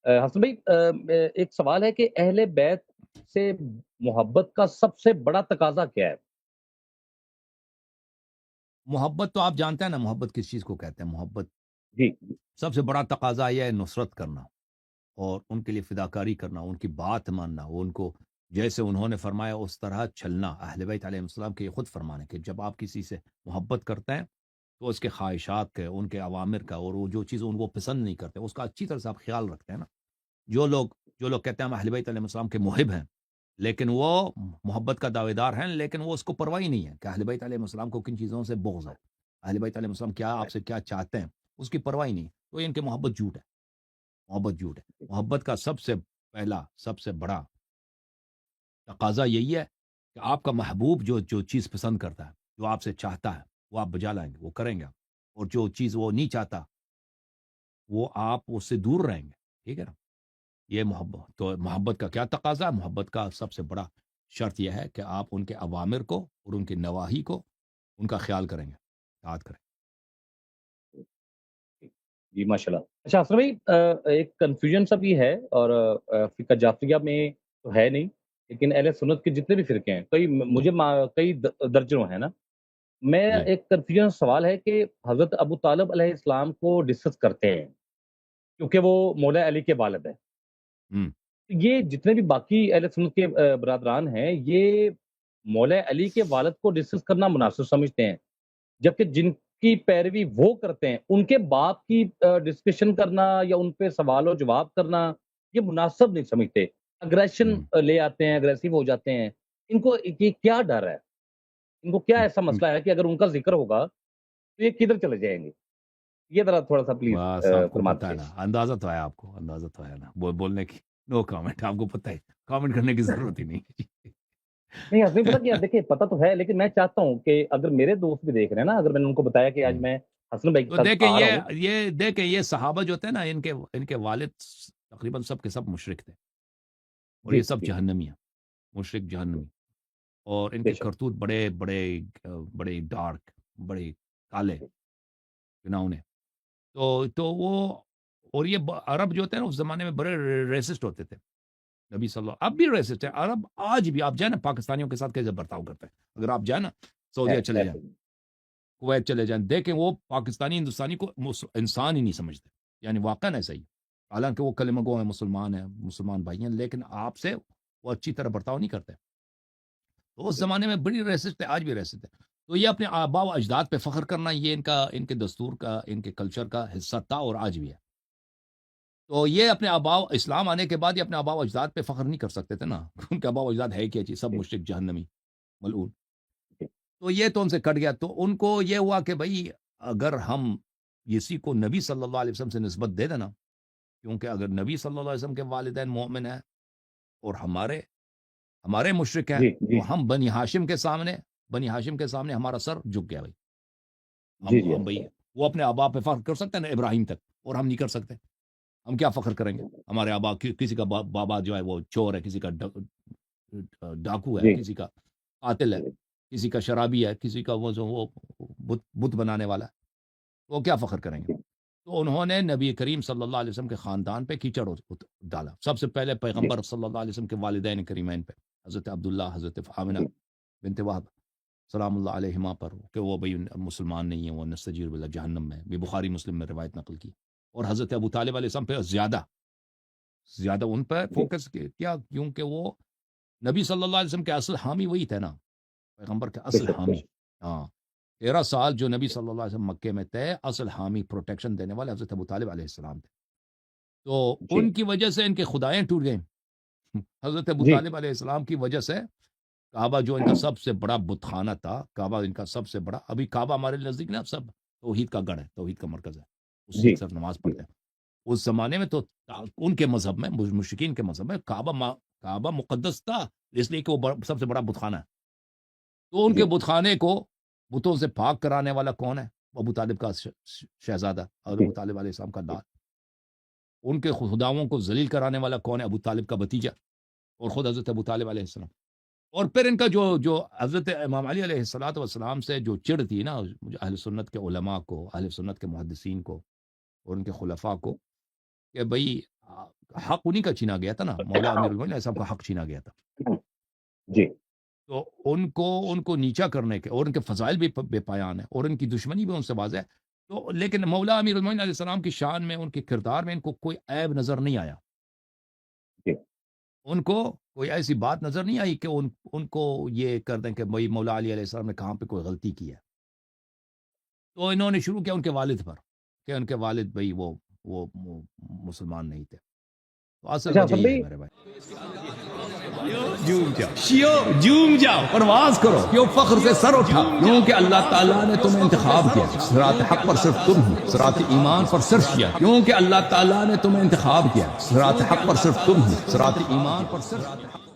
حسن بھائی، ایک سوال ہے کہ اہل بیت سے محبت کا سب سے بڑا تقاضا کیا ہے؟ محبت تو آپ جانتے ہیں نا، محبت کس چیز کو کہتے ہیں؟ محبت جی سب سے بڑا تقاضا یہ ہے نصرت کرنا، اور ان کے لیے فداکاری کرنا، ان کی بات ماننا، ان کو جیسے انہوں نے فرمایا اس طرح چلنا۔ اہل بیت علیہ السلام کے یہ خود فرمان ہے کہ جب آپ کسی سے محبت کرتے ہیں تو اس کے خواہشات کے، ان کے اوامر کا، اور وہ جو چیز ان کو پسند نہیں کرتے اس کا اچھی طرح سے آپ خیال رکھتے ہیں نا۔ جو لوگ جو لوگ کہتے ہیں ہم اہل بیت علیہ السلام کے محب ہیں، لیکن وہ محبت کا دعوے دار ہیں، لیکن وہ اس کو پرواہ ہی نہیں ہے کہ اہل بیت علیہ السلام کو کن چیزوں سے بغض ہے، اہل بیت علیہ السلام کیا آپ سے کیا چاہتے ہیں، اس کی پرواہ ہی نہیں، تو ان کے محبت جھوٹ ہے، محبت جھوٹ ہے۔ محبت کا سب سے پہلا، سب سے بڑا تقاضا یہی ہے کہ آپ کا محبوب جو چیز پسند کرتا ہے، جو آپ سے چاہتا ہے، وہ آپ بجا لائیں گے، وہ کریں گے آپ، اور جو چیز وہ نہیں چاہتا وہ آپ اس سے دور رہیں گے، ٹھیک ہے نا؟ یہ محبت تو، محبت کا کیا تقاضا ہے؟ محبت کا سب سے بڑا شرط یہ ہے کہ آپ ان کے اوامر کو اور ان کے نواہی کو، ان کا خیال کریں گے، اطاعت کریں جی ماشاء اللہ۔ اچھا حسن بھائی، ایک کنفیوژن سا بھی ہے، اور فقہ جعفریہ میں تو ہے نہیں، لیکن اہل سنت کے جتنے بھی فرقے ہیں، مجھے کئی درجنوں ہیں نا، میں گے۔ جی۔ ایک کنفیوژن سوال ہے کہ حضرت ابو طالب علیہ السلام کو ڈسکس کرتے ہیں کیونکہ وہ مولا علی کے والد ہیں۔ ہوں۔ یہ جتنے بھی باقی اہل سنت کے برادران ہیں، یہ مولا علی کے والد کو ڈسکس کرنا مناسب سمجھتے ہیں، جبکہ جن کی پیروی وہ کرتے ہیں ان کے باپ کی ڈسکشن کرنا یا ان پہ سوال و جواب کرنا یہ مناسب نہیں سمجھتے، اگریشن ہوں۔ لے آتے ہیں، اگریسو ہو جاتے ہیں۔ ان کو یہ کیا ڈر ہے؟ ان کو کیا ایسا ہوں۔ مسئلہ ہے کہ اگر ان کا ذکر ہوگا تو یہ کدھر چلے جائیں گے؟ یہ ذرا تھوڑا سا پلیز بس آپ کو فرما پتہ ہے دیجیے۔ نا، اندازہ تو ہے، آپ کو اندازہ تو ہے نا، بولنے کی نو کامنٹ، آپ کو پتہ ہے، کامنٹ کرنے کی ضرورت ہی نہیں۔ نہیں حسین، پتا کیا، دیکھیں پتا تو ہے، لیکن میں چاہتا ہوں کہ اگر میرے دوست بھی دیکھ رہے ہیں نا، اگر میں نے ان کو بتایا کہ آج ہوں۔ میں حسن بھائی کے تو ساتھ دیکھیں آ رہا ہوں۔ یہ صحابہ جو تھے نا، ان کے والد تقریباً سب کے سب مشرک تھے، اور جی یہ سب جی جہنمی ہیں، مشرک جی، جہنمی، اور ان بے کے شک۔ کرتوت بڑے بڑے بڑے ڈارک، بڑے کالے گناہوں نے، تو وہ، اور یہ عرب جو ہوتے ہیں نا اس زمانے میں بڑے ریسسٹ ہوتے تھے، نبی صلی اللہ، اب بھی ریسسٹ ہے عرب، آج بھی آپ جائیں نا پاکستانیوں کے ساتھ کیسے برتاؤ کرتے ہیں، اگر آپ جائیں نا سعودیہ چلے جائیں، کویت چلے جائیں، دیکھیں وہ پاکستانی ہندوستانی کو انسان ہی نہیں سمجھتے، یعنی واقعا ایسا ہی، حالانکہ وہ کلمہ گو ہیں، مسلمان ہیں، مسلمان بھائی ہیں، لیکن آپ سے وہ اچھی طرح برتاؤ نہیں کرتے، تو اس زمانے میں بڑی ریسسٹ ہے، آج بھی ریسسٹ ہے۔ تو یہ اپنے آبا و اجداد پہ فخر کرنا، یہ ان کے دستور کا، ان کے کلچر کا حصہ تھا، اور آج بھی ہے۔ تو یہ اپنے آبا، اسلام آنے کے بعد یہ اپنے آبا و اجداد پہ فخر نہیں کر سکتے تھے نا، ان کے آبا و اجداد ہے کیا چیز، سب مشرک جہنمی ملعون، تو یہ تو ان سے کٹ گیا، تو ان کو یہ ہوا کہ بھائی اگر ہم کسی کو نبی صلی اللہ علیہ وسلم سے نسبت دے دینا، کیونکہ اگر نبی صلی اللہ علیہ وسلم کے والدین مومن ہیں اور ہمارے مشرک ہیں، جی جی تو ہم بنی ہاشم کے سامنے ہمارا سر جھک گیا بھائی، جی جی ہم بھائی، وہ اپنے آبا پہ فخر کر سکتے ہیں نا ابراہیم تک، اور ہم نہیں کر سکتے، ہم کیا فخر کریں گے؟ ہمارے آبا، کسی کا بابا جو ہے وہ چور ہے، کسی کا ڈاکو ہے، جی کسی کا قاتل ہے، کسی کا شرابی ہے، کسی کا وہ بت بنانے والا ہے، وہ کیا فخر کریں گے؟ تو انہوں نے نبی کریم صلی اللہ علیہ وسلم کے خاندان پہ کیچڑ ڈالا، سب سے پہلے جی پیغمبر صلی اللہ علیہ وسلم کے والدین کریمین پہ، حضرت عبداللہ، حضرت آمنہ جی بنت وہب سلام اللہ علیہما پر، کہ وہ بھائی مسلمان نہیں ہیں، وہ نستجیر باللہ جہنم میں، یہ بخاری مسلم میں روایت نقل کی، اور حضرت ابو طالب علیہ السلام پہ زیادہ ان پہ جی فوکس کیا، کیونکہ وہ نبی صلی اللہ علیہ وسلم کے اصل حامی وہی تھے نا، پیغمبر کے بے اصل شک بے حامی۔ شک۔ ہاں، 13 سال جو نبی صلی اللہ علیہ وسلم مکے میں تھے، اصل حامی، پروٹیکشن دینے والے حضرت ابو طالب علیہ السلام تھے، تو جی ان کی وجہ سے ان کے خدائیں ٹوٹ گئیں، حضرت ابو جی طالب علیہ السلام کی وجہ سے کعبہ جو ان کا سب سے بڑا بت خانہ تھا، کعبہ ان کا سب سے بڑا، ابھی کعبہ ہمارے نزدیک نا سب توحید کا گڑھ ہے، توحید کا مرکز ہے، اسی جی ایک صرف نماز جی پڑھتے ہیں، اس زمانے میں تو ان کے مذہب میں، مشرکین کے مذہب میں کعبہ مقدس تھا، اس لیے کہ وہ سب سے بڑا بت خانہ ہے، تو ان کے جی بت خانے کو بتوں سے پاک کرانے والا کون ہے؟ وہ ابو طالب کا شہزادہ اور جی ابو طالب علیہ السلام کا لال، ان کے خداؤں کو ذلیل کرانے والا کون ہے؟ ابو طالب کا بھتیجا، اور خود حضرت ابو طالب علیہ السلام، اور پھر ان کا جو حضرت امام علی علیہ الصلوۃ والسلام سے جو چڑ تھی نا، اہل سنت کے علماء کو، اہل سنت کے محدثین کو، اور ان کے خلفاء کو، کہ بھئی حق انہی کا چھینا گیا تھا نا، مولا امیر المومنین علیہ السلام کا حق چھینا گیا تھا، جی تو ان کو نیچا کرنے کے، اور ان کے فضائل بھی بے پایان ہیں، اور ان کی دشمنی بھی ان سے واضح ہے، تو لیکن مولا امیر المومنین علیہ السلام کی شان میں، ان کے کردار میں ان کو کوئی عیب نظر نہیں آیا، جی ان کو کوئی ایسی بات نظر نہیں آئی کہ ان کو یہ کر دیں کہ بھائی مولا علی علیہ السلام نے کہاں پہ کوئی غلطی کی ہے. تو انہوں نے شروع کیا ان کے والد پر کہ ان کے والد بھائی وہ مسلمان نہیں تھے. تو اصل اچھا وجہ حسن یہ ہے بھائی، میرے بھائی. جھوم جاؤ پرواز کرو، کیوں فخر سے سر اٹھا، کیونکہ اللہ تعالیٰ نے تمہیں انتخاب کیا، صراط حق پر صرف تم ہو، صراط ایمان پر صرف کیا، کیونکہ اللہ تعالیٰ نے تمہیں انتخاب کیا، صراط حق پر صرف تم ہو، صراط ایمان پر صرف